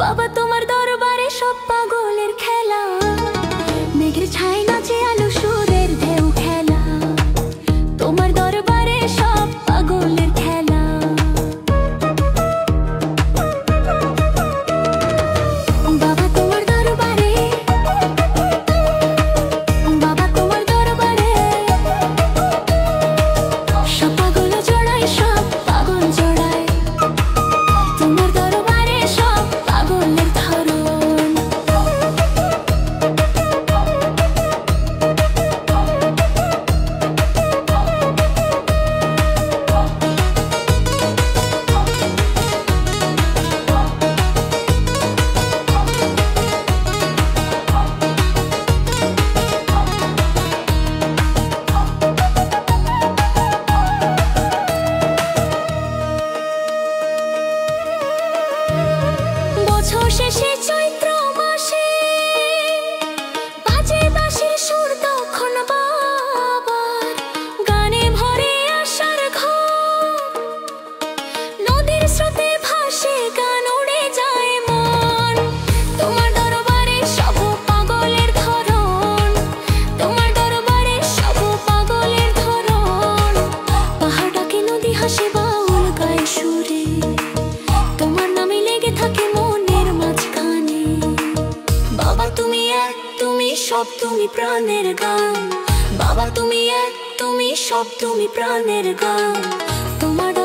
বাবা তোমার দরবারে সব পাগলের খেলা, মেঘের ছায় নাচে আলো সুরের ঢেউ খেলা, তোমার দরবারে সব পাগলের খেলা। বাবা তোমার দরবারে, বাবা তোমার দরবারে সব পাগল জড়ায়, সব পাগল জড়ায়, তোমার দরবারে সব পাগলের ধরন। বছর শেষে চৈত্র মাসে বাজে বাঁশির সুর, তখন বাবার গানে ভরে আশার ঘর। নদীর স্রোতে ভাসে গান, উড়ে যায় মন, তোমার দরবারে সব পাগলের ধরন, তোমার দরবারে সব পাগলের ধরন। পাহাড় ডাকে, নদী হাসে, বাউল গায় সুরে, তোমার নামে লেগে থাকে মনের মাঝখানে। বাবা তুমি এক, তুমি সব, তুমি প্রাণের গান, বাবা তুমি এক, তুমি সব, তুমি প্রাণের গান, তোমার